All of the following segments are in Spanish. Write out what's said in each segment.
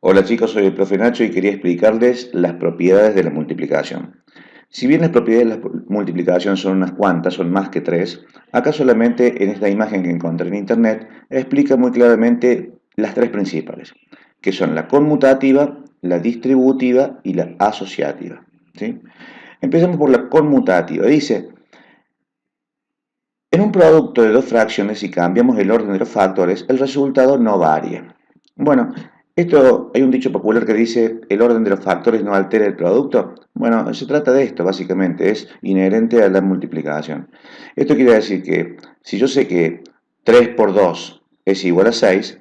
Hola chicos, soy el profe Nacho y quería explicarles las propiedades de la multiplicación. Si bien las propiedades de la multiplicación son unas cuantas, son más que tres, acá solamente en esta imagen que encontré en internet explica muy claramente las tres principales, que son la conmutativa, la distributiva y la asociativa. ¿Sí? Empecemos por la conmutativa. Dice, en un producto de dos fracciones, si cambiamos el orden de los factores, el resultado no varía. Bueno, hay un dicho popular que dice, el orden de los factores no altera el producto. Bueno, se trata de esto, básicamente, es inherente a la multiplicación. Esto quiere decir que si yo sé que 3 por 2 es igual a 6,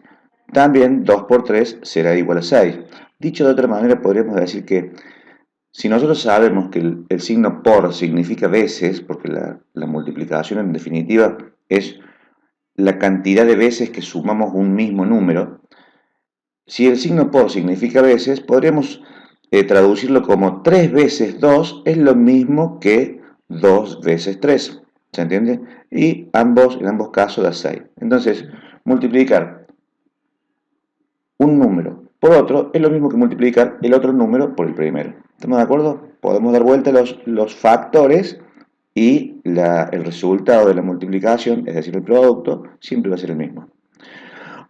también 2 por 3 será igual a 6. Dicho de otra manera, podríamos decir que si nosotros sabemos que el signo por significa veces, porque la multiplicación en definitiva es la cantidad de veces que sumamos un mismo número, si el signo por significa veces, podríamos traducirlo como 3 veces 2 es lo mismo que 2 veces 3. ¿Se entiende? Y en ambos casos da 6. Entonces, multiplicar un número por otro es lo mismo que multiplicar el otro número por el primero. ¿Estamos de acuerdo? Podemos dar vuelta los factores y el resultado de la multiplicación, es decir, el producto, siempre va a ser el mismo.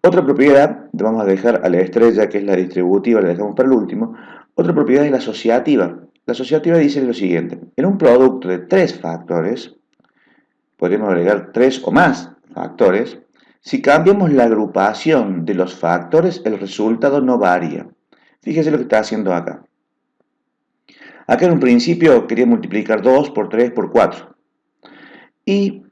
Otra propiedad, vamos a dejar a la estrella, que es la distributiva, la dejamos para el último. Otra propiedad es la asociativa. La asociativa dice lo siguiente: en un producto de tres factores, podemos agregar tres o más factores. Si cambiamos la agrupación de los factores, el resultado no varía. Fíjese lo que está haciendo acá. Acá en un principio quería multiplicar 2 por 3 por 4. ¿Y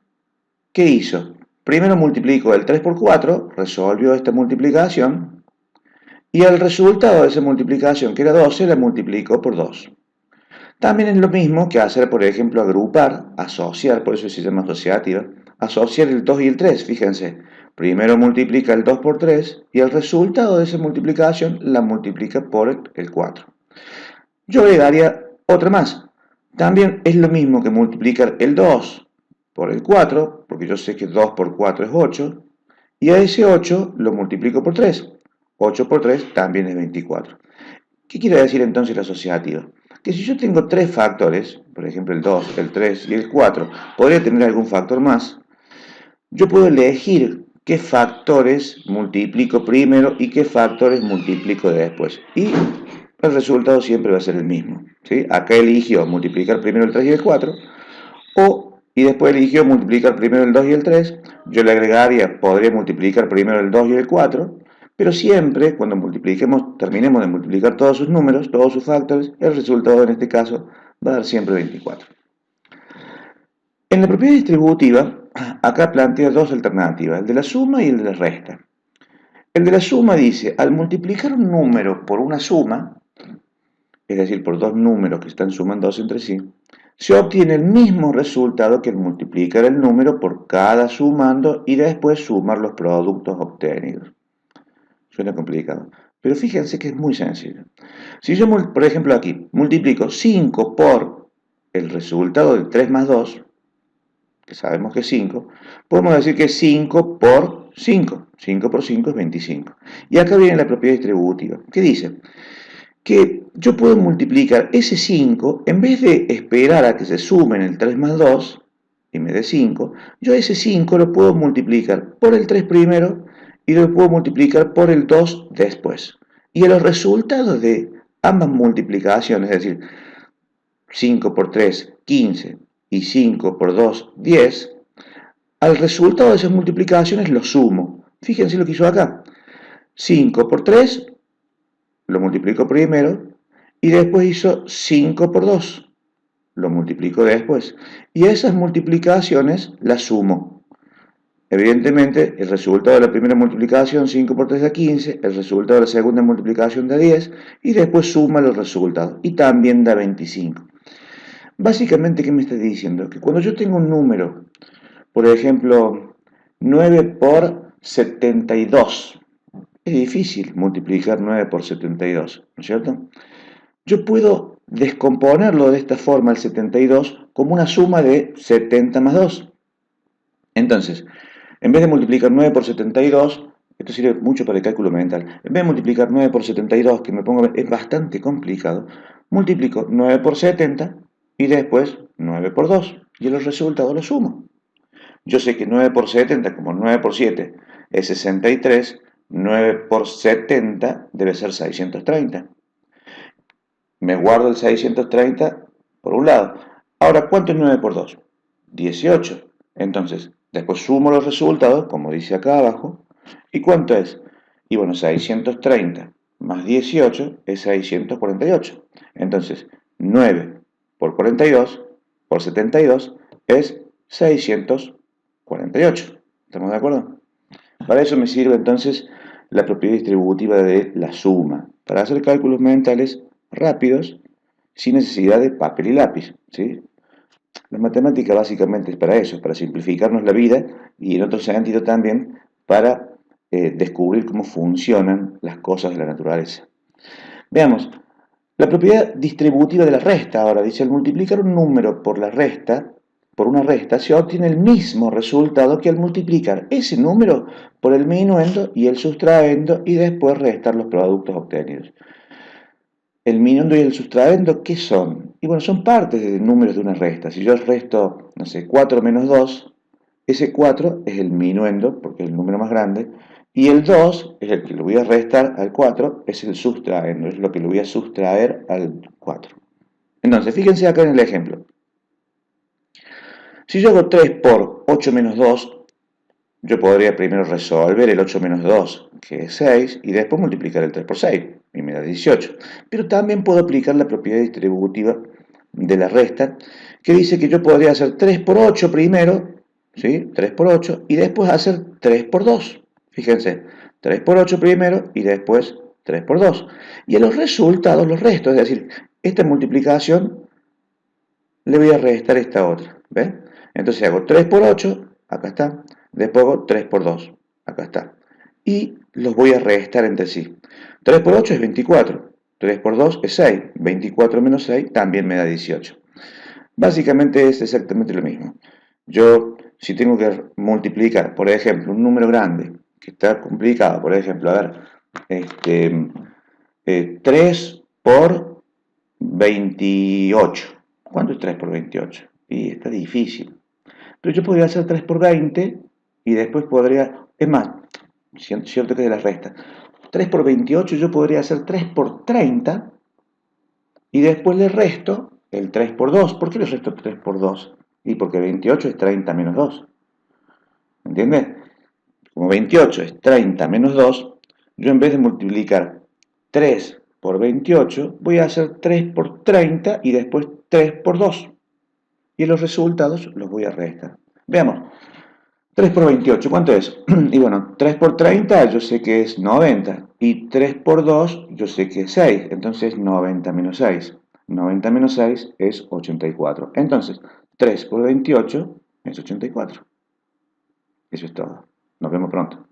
qué hizo? Primero multiplicó el 3 por 4, resolvió esta multiplicación, y el resultado de esa multiplicación, que era 12, la multiplicó por 2. También es lo mismo que hacer, por ejemplo, agrupar, asociar, por eso se llama asociativa, asociar el 2 y el 3, fíjense. Primero multiplica el 2 por 3 y el resultado de esa multiplicación la multiplica por el 4. Yo agregaría otra más. También es lo mismo que multiplicar el 2 por el 4, porque yo sé que 2 por 4 es 8, y a ese 8 lo multiplico por 3. 8 por 3 también es 24. ¿Qué quiere decir entonces la asociativa? Que si yo tengo tres factores, por ejemplo el 2, el 3 y el 4, podría tener algún factor más, yo puedo elegir qué factores multiplico primero y qué factores multiplico después. Y el resultado siempre va a ser el mismo. ¿Sí? Acá eligió multiplicar primero el 3 y el 4, y después eligió multiplicar primero el 2 y el 3. Yo le agregaría, podría multiplicar primero el 2 y el 4, pero siempre cuando terminemos de multiplicar todos sus números, todos sus factores, el resultado en este caso va a dar siempre 24. En la propiedad distributiva, acá plantea dos alternativas, el de la suma y el de la resta. El de la suma dice, al multiplicar un número por una suma, es decir, por dos números que están sumándose entre sí, se obtiene el mismo resultado que al multiplicar el número por cada sumando y después sumar los productos obtenidos. Suena complicado, pero fíjense que es muy sencillo. Si yo, por ejemplo, aquí multiplico 5 por el resultado de 3 más 2, que sabemos que es 5, podemos decir que es 5 por 5. 5 por 5 es 25. Y acá viene la propiedad distributiva, que dice que yo puedo multiplicar ese 5, en vez de esperar a que se sumen el 3 más 2 y me dé 5, yo ese 5 lo puedo multiplicar por el 3 primero y lo puedo multiplicar por el 2 después. Y a los resultados de ambas multiplicaciones, es decir, 5 por 3, 15 y 5 por 2, 10, al resultado de esas multiplicaciones lo sumo. Fíjense lo que hizo acá. 5 por 3 lo multiplico primero y después hizo 5 por 2. Lo multiplico después. Y esas multiplicaciones las sumo. Evidentemente, el resultado de la primera multiplicación, 5 por 3 da 15, el resultado de la segunda multiplicación da 10, y después suma los resultados, y también da 25. Básicamente, ¿qué me está diciendo? Que cuando yo tengo un número, por ejemplo, 9 por 72, es difícil multiplicar 9 por 72, ¿no es cierto? Yo puedo descomponerlo de esta forma, el 72, como una suma de 70 más 2. Entonces, en vez de multiplicar 9 por 72, Esto sirve mucho para el cálculo mental. En vez de multiplicar 9 por 72, que me pongo, es bastante complicado, multiplico 9 por 70 y después 9 por 2. Y los resultados los sumo. Yo sé que 9 por 70, como 9 por 7 es 63, 9 por 70 debe ser 630. Me guardo el 630 por un lado. Ahora, ¿cuánto es 9 por 2? 18. Entonces, después sumo los resultados, como dice acá abajo. ¿Y cuánto es? Y bueno, 630 más 18 es 648. Entonces, 9 por 42 por 72 es 648. ¿Estamos de acuerdo? Para eso me sirve entonces la propiedad distributiva de la suma, para hacer cálculos mentales rápidos sin necesidad de papel y lápiz, ¿sí? La matemática básicamente es para eso, para simplificarnos la vida y en otro sentido también para descubrir cómo funcionan las cosas de la naturaleza. Veamos, la propiedad distributiva de la resta ahora dice, al multiplicar un número por la resta, por una resta, se obtiene el mismo resultado que al multiplicar ese número por el minuendo y el sustraendo y después restar los productos obtenidos. El minuendo y el sustraendo, ¿qué son? Y bueno, son partes de números de una resta. Si yo resto, no sé, 4 menos 2, ese 4 es el minuendo, porque es el número más grande, y el 2 es el que le voy a restar al 4, es el sustraendo, es lo que le voy a sustraer al 4. Entonces, fíjense acá en el ejemplo. Si yo hago 3 por 8 menos 2, yo podría primero resolver el 8 menos 2, que es 6, y después multiplicar el 3 por 6, y me da 18. Pero también puedo aplicar la propiedad distributiva de la resta, que dice que yo podría hacer 3 por 8 primero, ¿sí? 3 por 8, y después hacer 3 por 2. Fíjense, 3 por 8 primero, y después 3 por 2. Y a los resultados los resto, es decir, esta multiplicación le voy a restar esta otra, ¿ven? Entonces hago 3 por 8, acá está, después hago 3 por 2, acá está. Y los voy a restar entre sí. 3 por 8 es 24, 3 por 2 es 6, 24 menos 6 también me da 18. Básicamente es exactamente lo mismo. Yo, si tengo que multiplicar, por ejemplo, un número grande, que está complicado, por ejemplo, a ver, 3 por 28. ¿Cuánto es 3 por 28? Y está difícil. Pero yo podría hacer 3 por 20 y después podría, es más, cierto que de la resta. 3 por 28 yo podría hacer 3 por 30 y después le resto el 3 por 2. ¿Por qué le resto 3 por 2? Y porque 28 es 30 menos 2. ¿Entiendes? Como 28 es 30 menos 2, yo en vez de multiplicar 3 por 28, voy a hacer 3 por 30 y después 3 por 2. Y los resultados los voy a restar. Veamos, 3 por 28, ¿cuánto es? Y bueno, 3 por 30 yo sé que es 90. Y 3 por 2 yo sé que es 6. Entonces 90 menos 6. 90 menos 6 es 84. Entonces, 3 por 28 es 84. Eso es todo. Nos vemos pronto.